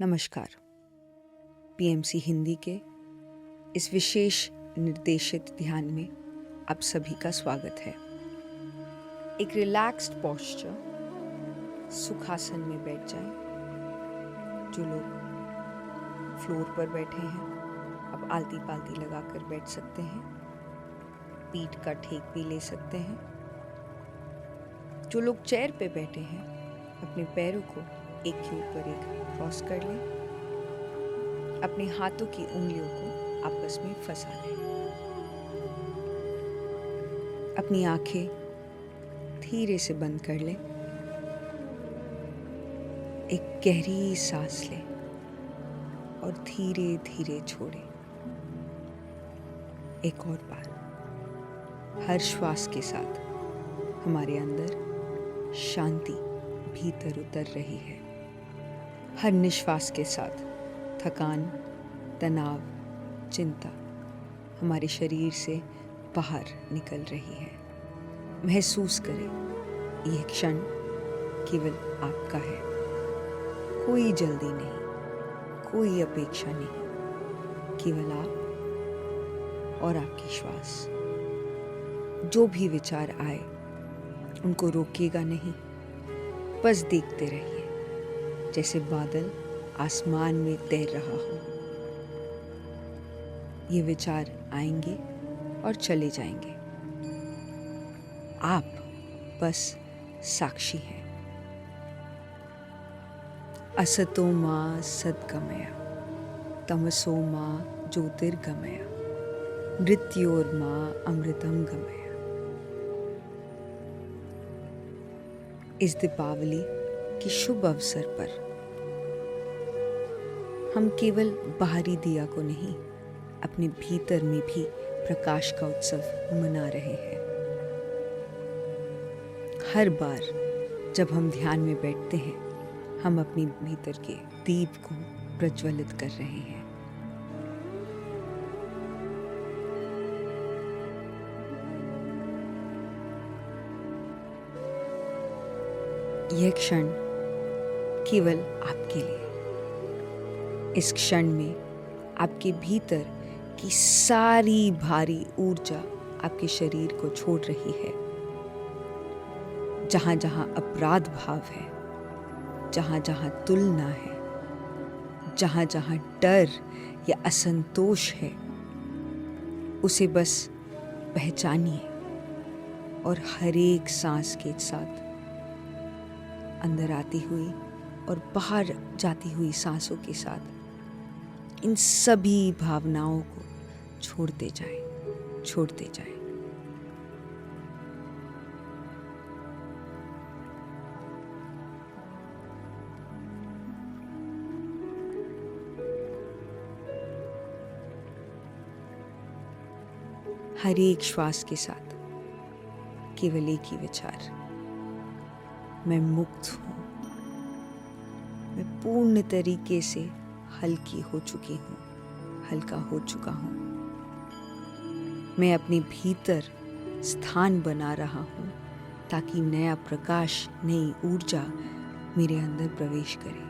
नमस्कार। पीएमसी हिंदी के इस विशेष निर्देशित ध्यान में आप सभी का स्वागत है। एक रिलैक्स्ड पोस्चर, सुखासन में बैठ जाएं। जो लोग फ्लोर पर बैठे हैं अब आलती पालती लगाकर बैठ सकते हैं। पीठ का ठेक भी ले सकते हैं। जो लोग चेयर पे बैठे हैं अपने पैरों को एक के ऊपर एक क्रॉस कर लें। अपने हाथों की उंगलियों को आपस में फंसा लें। अपनी आंखें धीरे से बंद कर लें। एक गहरी सांस लें और धीरे धीरे छोड़ें। एक और बार हर श्वास के साथ हमारे अंदर शांति भीतर उतर रही है। हर निश्वास के साथ थकान, तनाव, चिंता हमारे शरीर से बाहर निकल रही है। महसूस करें, यह क्षण केवल आपका है। कोई जल्दी नहीं, कोई अपेक्षा नहीं, केवल आप और आपकी श्वास। जो भी विचार आए उनको रोकिएगा नहीं, बस देखते रहिए जैसे बादल आसमान में तैर रहा हो। ये विचार आएंगे और चले जाएंगे। आप बस साक्षी हैं। असतो मां सद्गमया, तमसो मां ज्योतिर्गमया, मृत्योर्मां अमृतम गमया। इस दीपावली के शुभ अवसर पर हम केवल बाहरी दिया को नहीं, अपने भीतर में भी प्रकाश का उत्सव मना रहे हैं। हर बार जब हम ध्यान में बैठते हैं, हम अपने भीतर के दीप को प्रज्वलित कर रहे हैं। यह क्षण केवल आपके लिए। इस क्षण में आपके भीतर की सारी भारी ऊर्जा आपके शरीर को छोड़ रही है। जहां जहां अपराध भाव है, जहां जहां तुलना है, जहां जहां डर या असंतोष है, उसे बस पहचानिए और हर एक सांस के साथ अंदर आती हुई और बाहर जाती हुई सांसों के साथ इन सभी भावनाओं को छोड़ते जाएं। हर एक श्वास के साथ केवल एक ही विचार, मैं मुक्त हूं। मैं पूर्ण तरीके से हल्की हो चुकी हूं, हल्का हो चुका हूं। मैं अपने भीतर स्थान बना रहा हूं ताकि नया प्रकाश, नई ऊर्जा मेरे अंदर प्रवेश करे।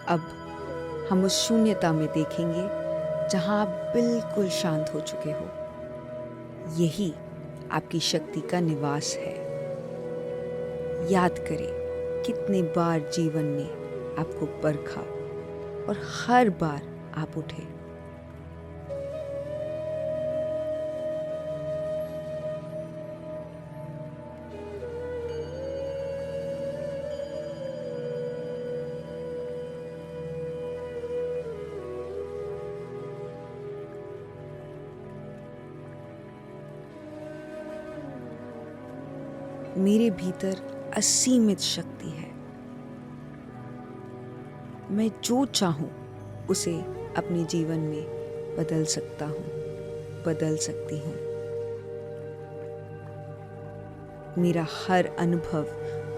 अब हम उस शून्यता में देखेंगे जहाँ आप बिल्कुल शांत हो चुके हो। यही आपकी शक्ति का निवास है। याद करें कितनी बार जीवन ने आपको परखा और हर बार आप उठे। मेरे भीतर असीमित शक्ति है। मैं जो चाहूं उसे अपने जीवन में बदल सकता हूं, बदल सकती हूं। मेरा हर अनुभव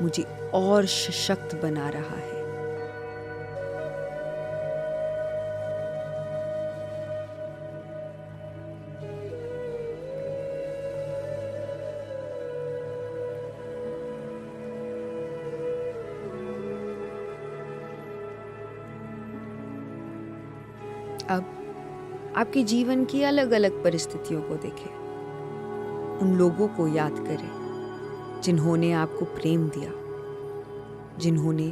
मुझे और सशक्त बना रहा है। अब आपके जीवन की अलग अलग परिस्थितियों को देखें। उन लोगों को याद करें जिन्होंने आपको प्रेम दिया, जिन्होंने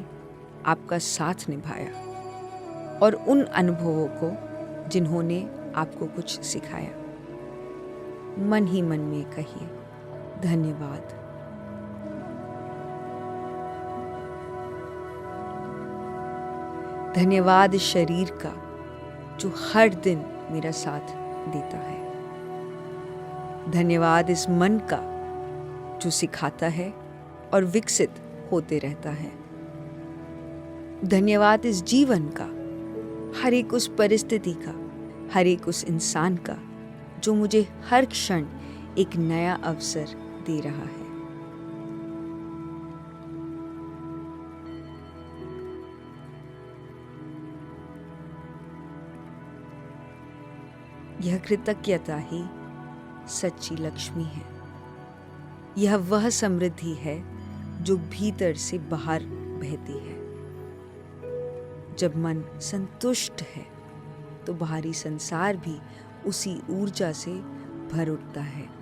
आपका साथ निभाया, और उन अनुभवों को जिन्होंने आपको कुछ सिखाया। मन ही मन में कहिए, धन्यवाद। धन्यवाद इस शरीर का जो हर दिन मेरा साथ देता है। धन्यवाद इस मन का जो सिखाता है और विकसित होते रहता है। धन्यवाद इस जीवन का, हर एक उस परिस्थिति का, हर एक उस इंसान का जो मुझे हर क्षण एक नया अवसर दे रहा है। यह कृतज्ञता ही सच्ची लक्ष्मी है। यह वह समृद्धि है जो भीतर से बाहर बहती है। जब मन संतुष्ट है तो बाहरी संसार भी उसी ऊर्जा से भर उठता है।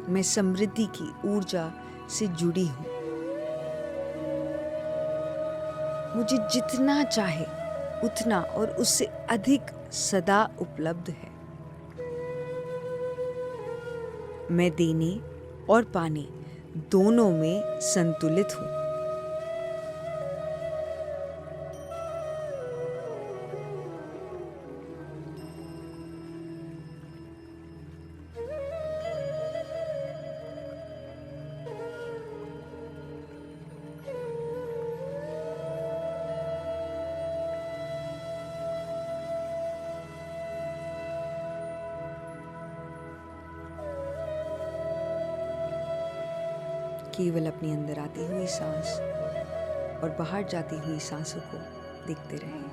मैं समृद्धि की ऊर्जा से जुड़ी हूं। मुझे जितना चाहे उतना और उससे अधिक सदा उपलब्ध है। मैं देने और पाने दोनों में संतुलित हूं। केवल अपनी अंदर आती हुई सांस और बाहर जाती हुई सांसों को देखते रहें।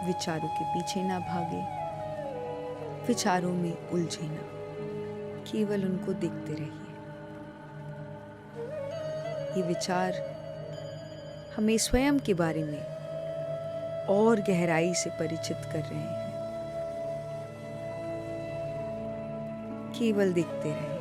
विचारों के पीछे ना भागे, विचारों में उलझे ना, केवल उनको देखते रहिए। ये विचार हमें स्वयं के बारे में और गहराई से परिचित कर रहे हैं। केवल देखते रहें।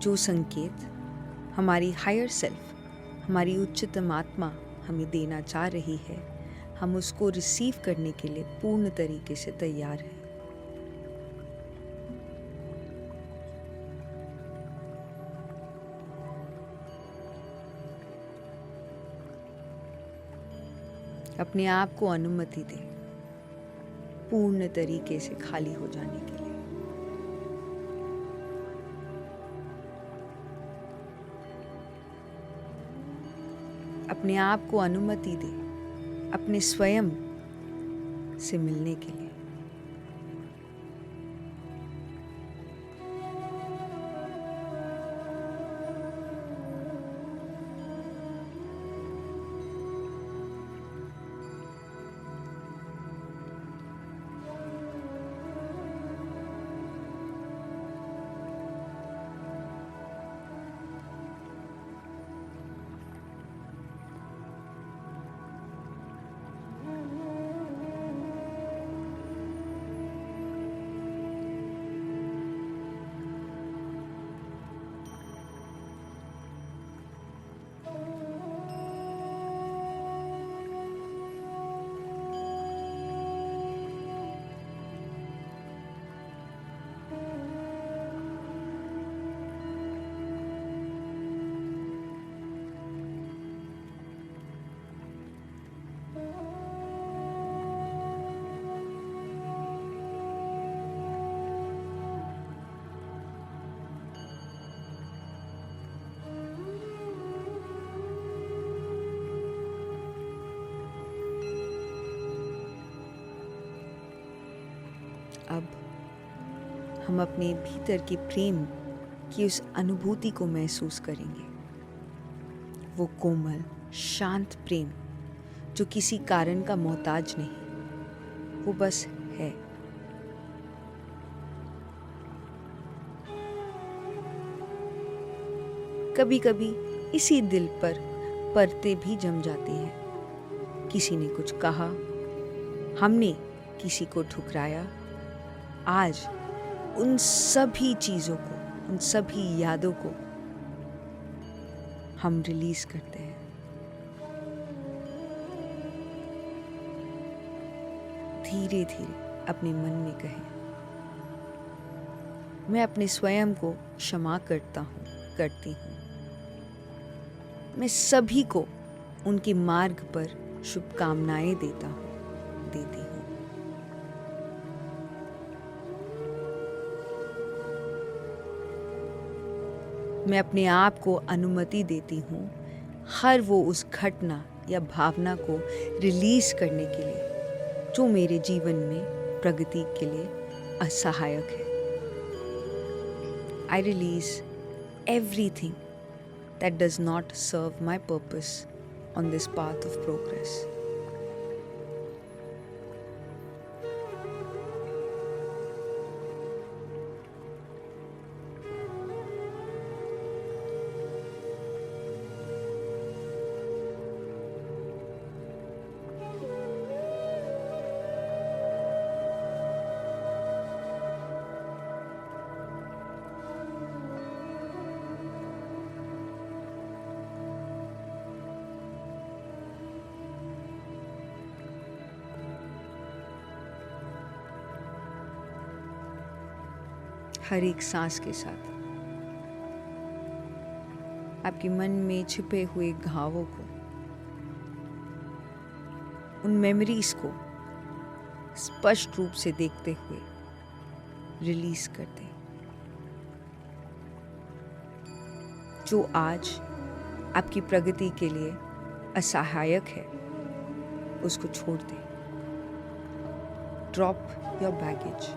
जो संकेत हमारी हायर सेल्फ, हमारी उच्चतम आत्मा हमें देना चाह रही है, हम उसको रिसीव करने के लिए पूर्ण तरीके से तैयार हैं। अपने आप को अनुमति दें पूर्ण तरीके से खाली हो जाने के लिए। अपने आप को अनुमति दें अपने स्वयं से मिलने के लिए। अब हम अपने भीतर के प्रेम की उस अनुभूति को महसूस करेंगे। वो कोमल, शांत प्रेम जो किसी कारण का मोहताज नहीं, वो बस है। कभी कभी इसी दिल पर परतें भी जम जाती हैं। किसी ने कुछ कहा, हमने किसी को ठुकराया। आज उन सभी चीज़ों को, उन सभी यादों को हम रिलीज करते हैं। धीरे धीरे अपने मन में कहें, मैं अपने स्वयं को क्षमा करता हूँ, करती हूँ। मैं सभी को उनके मार्ग पर शुभकामनाएं देता हूँ, देती हूँ। मैं अपने आप को अनुमति देती हूँ हर वो उस घटना या भावना को रिलीज करने के लिए जो मेरे जीवन में प्रगति के लिए असहायक है। I release everything that does not serve my purpose on this path of progress. हर एक सांस के साथ आपके मन में छिपे हुए घावों को, उन मेमोरीज को स्पष्ट रूप से देखते हुए रिलीज कर दें। जो आज आपकी प्रगति के लिए असहायक है, उसको छोड़ दें। Drop your baggage.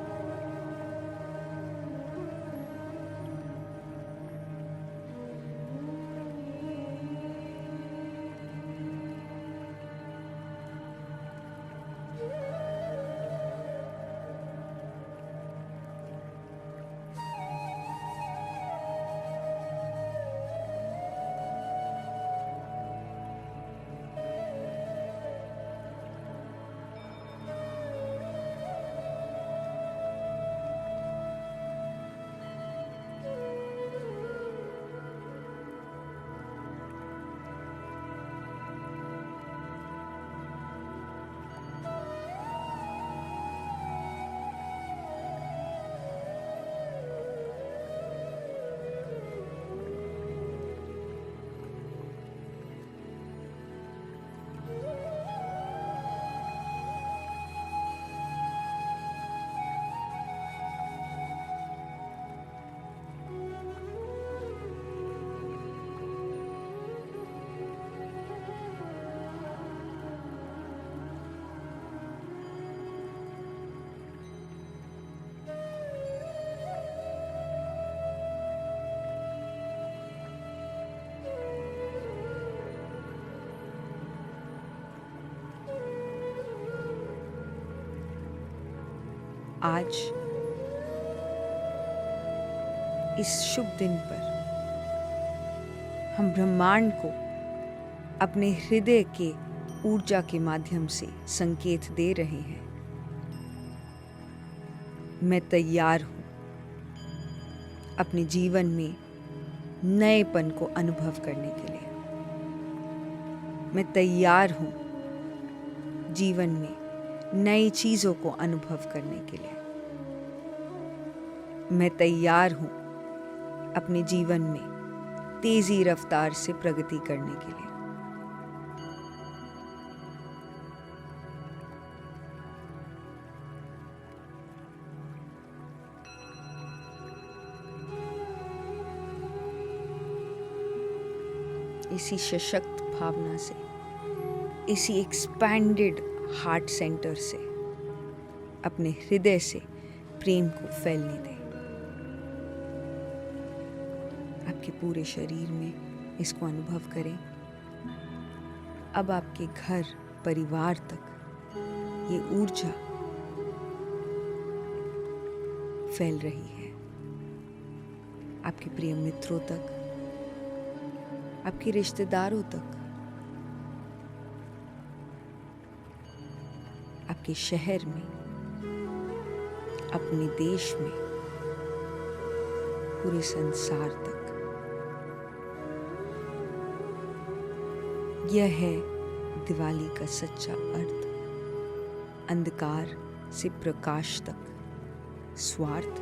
आज इस शुभ दिन पर हम ब्रह्मांड को अपने हृदय के ऊर्जा के माध्यम से संकेत दे रहे हैं। मैं तैयार हूं अपने जीवन में नएपन को अनुभव करने के लिए। मैं तैयार हूं जीवन में नई चीजों को अनुभव करने के लिए। मैं तैयार हूं अपने जीवन में तेजी रफ्तार से प्रगति करने के लिए। इसी सशक्त भावना से, इसी एक्सपैंडेड हार्ट सेंटर से, अपने हृदय से प्रेम को फैलने दें। आपके पूरे शरीर में इसको अनुभव करें। अब आपके घर परिवार तक ये ऊर्जा फैल रही है। आपके प्रिय मित्रों तक, आपके रिश्तेदारों तक, आपके शहर में, अपने देश में, पूरे संसार तक। यह है दिवाली का सच्चा अर्थ। अंधकार से प्रकाश तक, स्वार्थ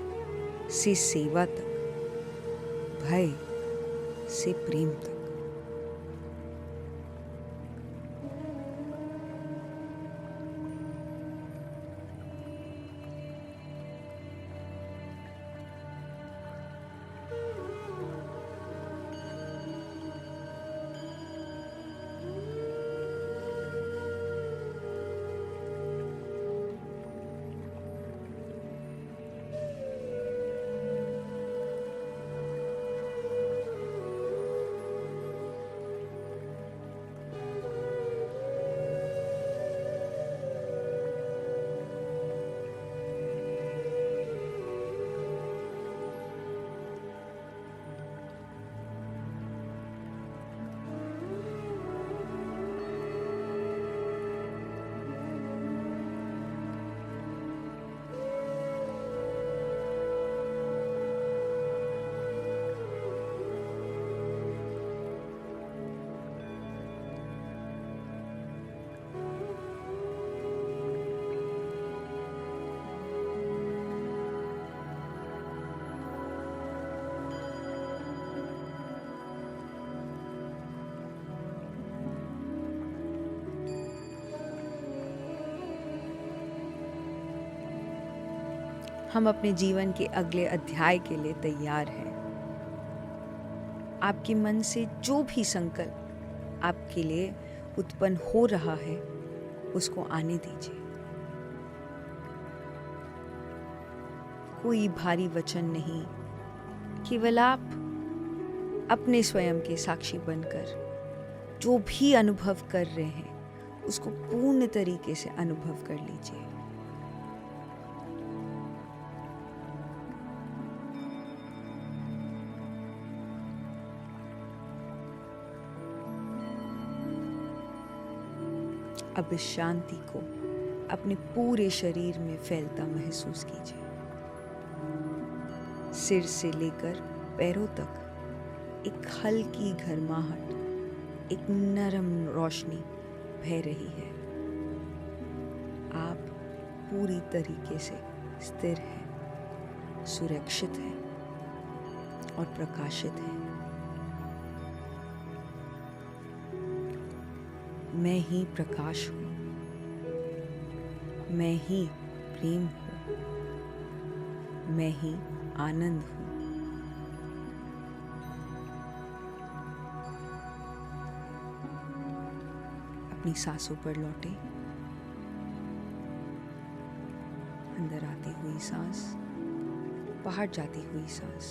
से सेवा तक, भय से प्रेम तक। हम अपने जीवन के अगले अध्याय के लिए तैयार हैं। आपके मन से जो भी संकल्प आपके लिए उत्पन्न हो रहा है, उसको आने दीजिए। कोई भारी वचन नहीं, केवल आप अपने स्वयं के साक्षी बनकर जो भी अनुभव कर रहे हैं, उसको पूर्ण तरीके से अनुभव कर लीजिए। अब इस शांति को अपने पूरे शरीर में फैलता महसूस कीजिए। सिर से लेकर पैरों तक एक हल्की गर्माहट, एक नरम रोशनी बह रही है। आप पूरी तरीके से स्थिर हैं, सुरक्षित हैं और प्रकाशित हैं। मैं ही प्रकाश हूँ, मैं ही प्रेम हूँ, मैं ही आनंद हूँ। अपनी सांसों पर लौटे। अंदर आती हुई सांस, बाहर जाती हुई सांस।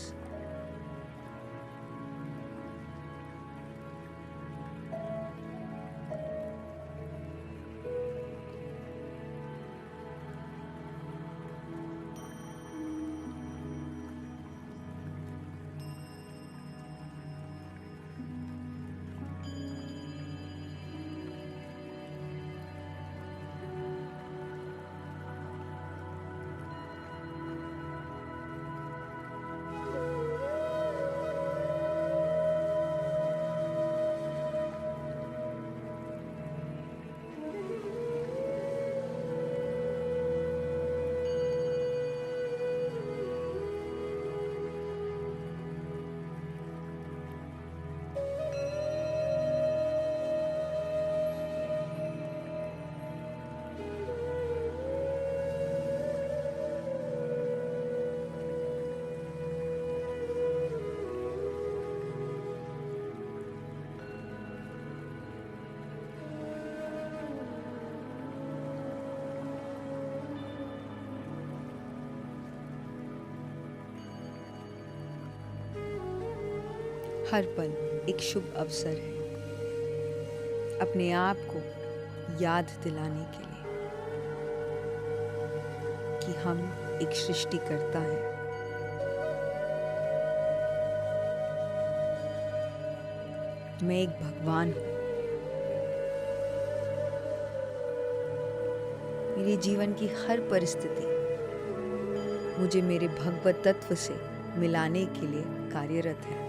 हर पल एक शुभ अवसर है अपने आप को याद दिलाने के लिए कि हम एक सृष्टिकर्ता हैं। मैं एक भगवान हूँ। मेरे जीवन की हर परिस्थिति मुझे मेरे भगवत तत्व से मिलाने के लिए कार्यरत है।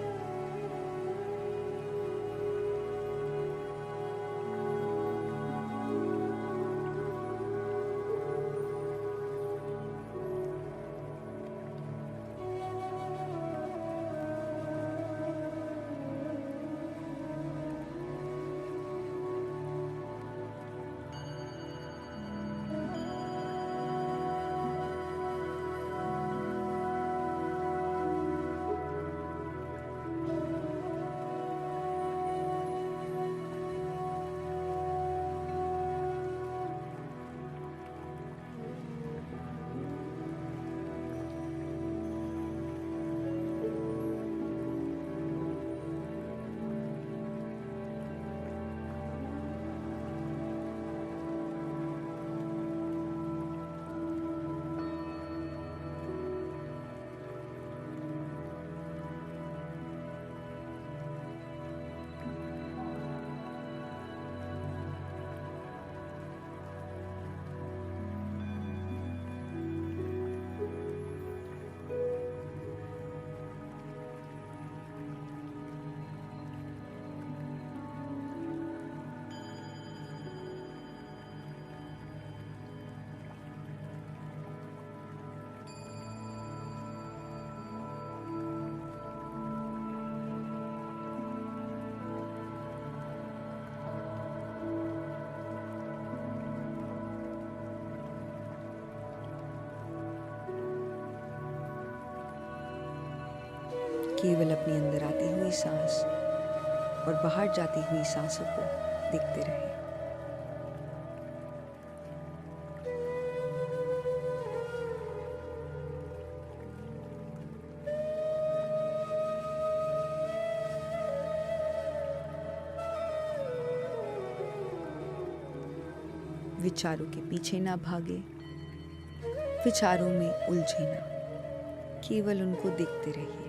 केवल अपनी अंदर आती हुई सांस और बाहर जाती हुई सांसों को देखते रहें। विचारों के पीछे ना भागे, विचारों में उलझे ना, केवल उनको देखते रहिए।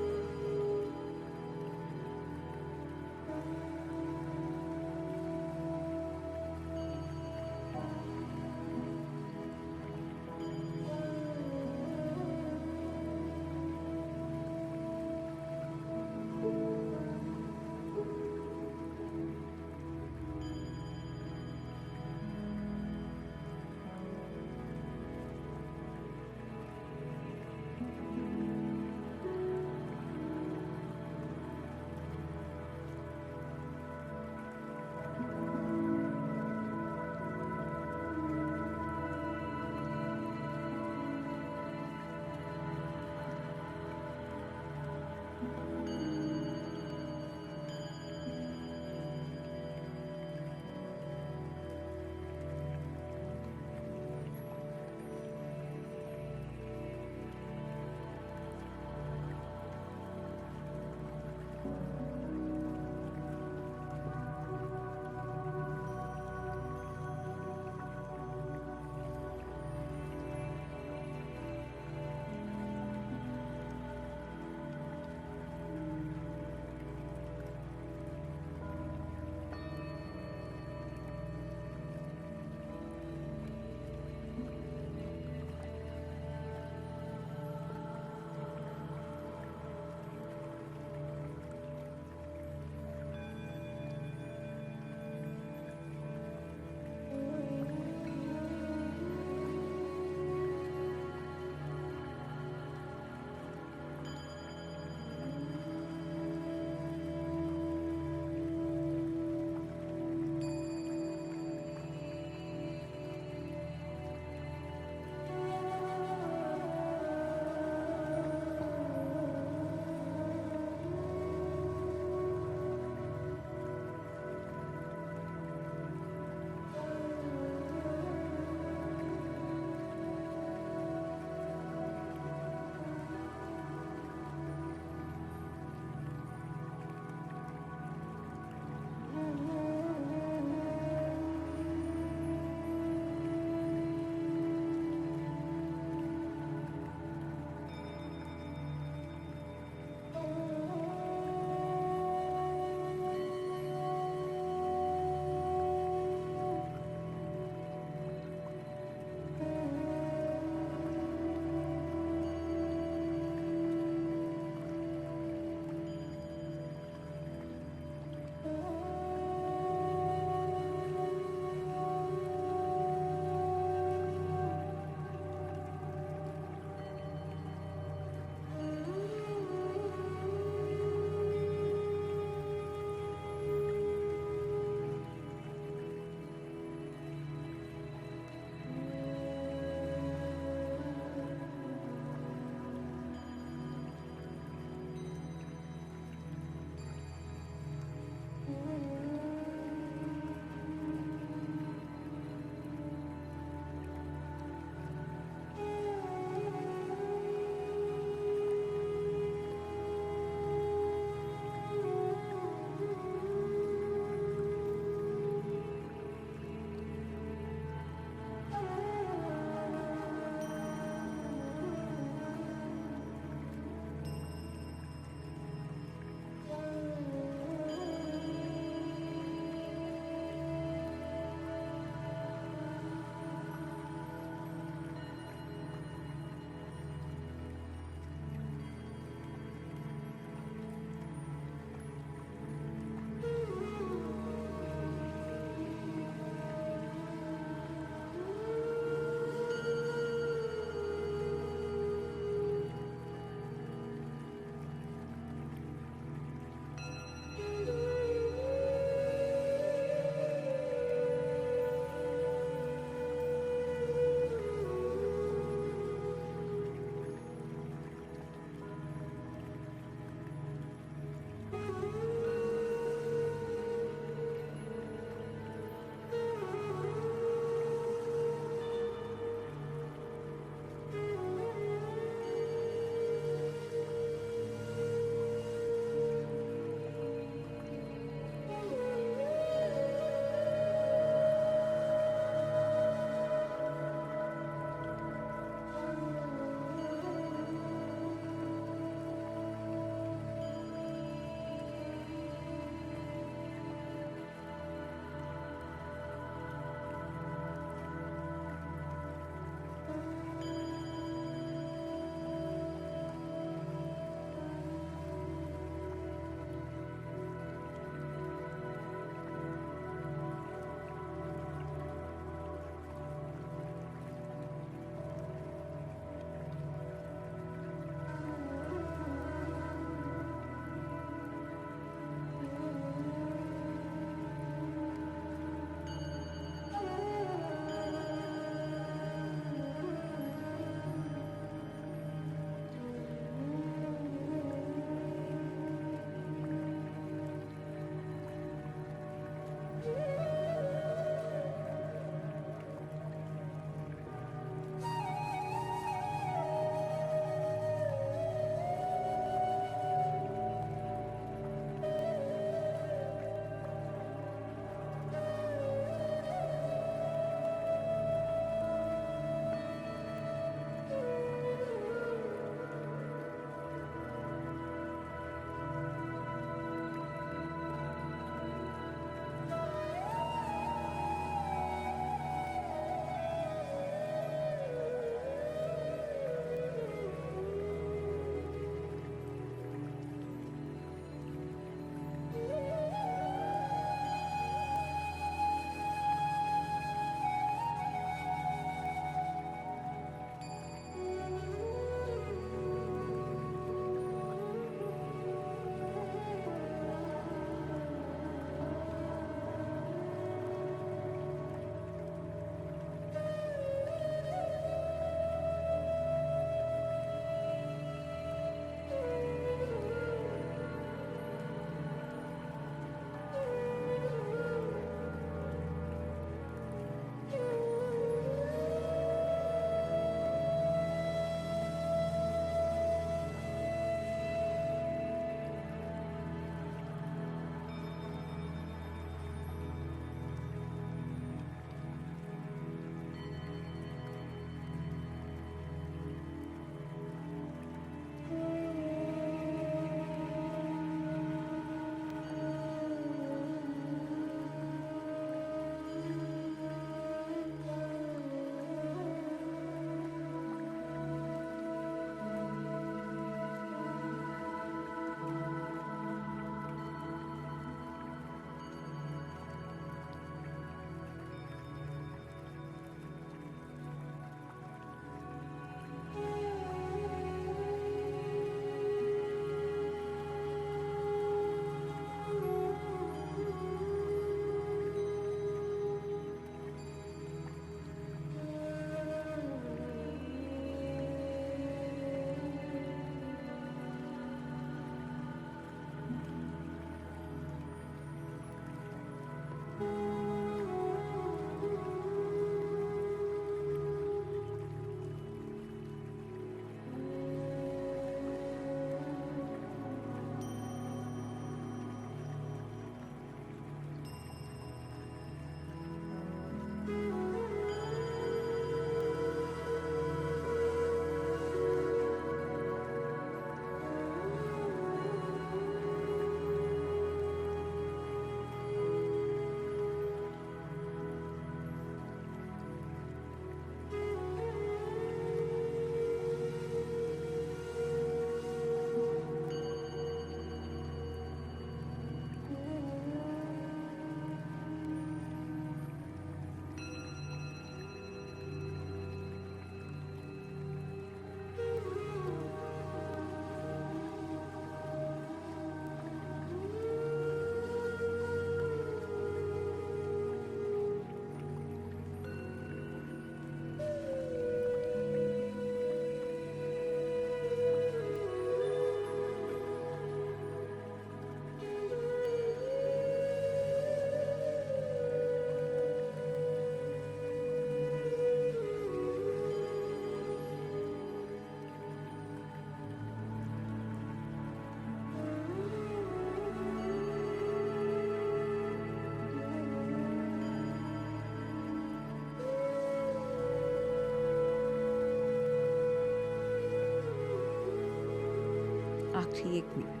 आखिरी 1 मिनट।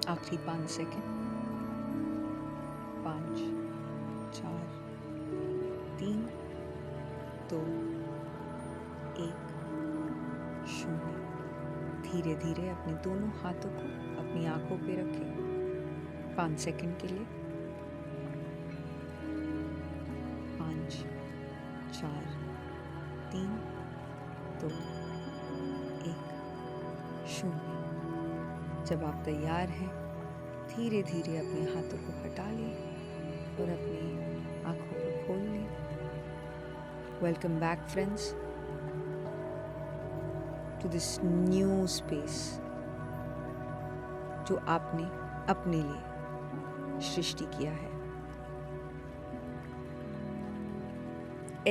आखिरी 5 सेकंड। 5, 4, 3, 2, 1, 0। धीरे धीरे अपने दोनों हाथों को अपनी आंखों पे रखें 5 सेकंड के लिए। 5, 4, 3, 2, 1, 0। जब आप तैयार हैं, धीरे धीरे अपने हाथों को हटा लें और अपनी आंखों को खोल लें। Welcome back friends to this new space जो आपने अपने लिए सृष्टि किया है।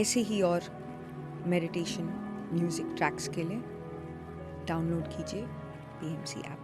ऐसे ही और मेडिटेशन म्यूजिक ट्रैक्स के लिए डाउनलोड कीजिए PMC ऐप।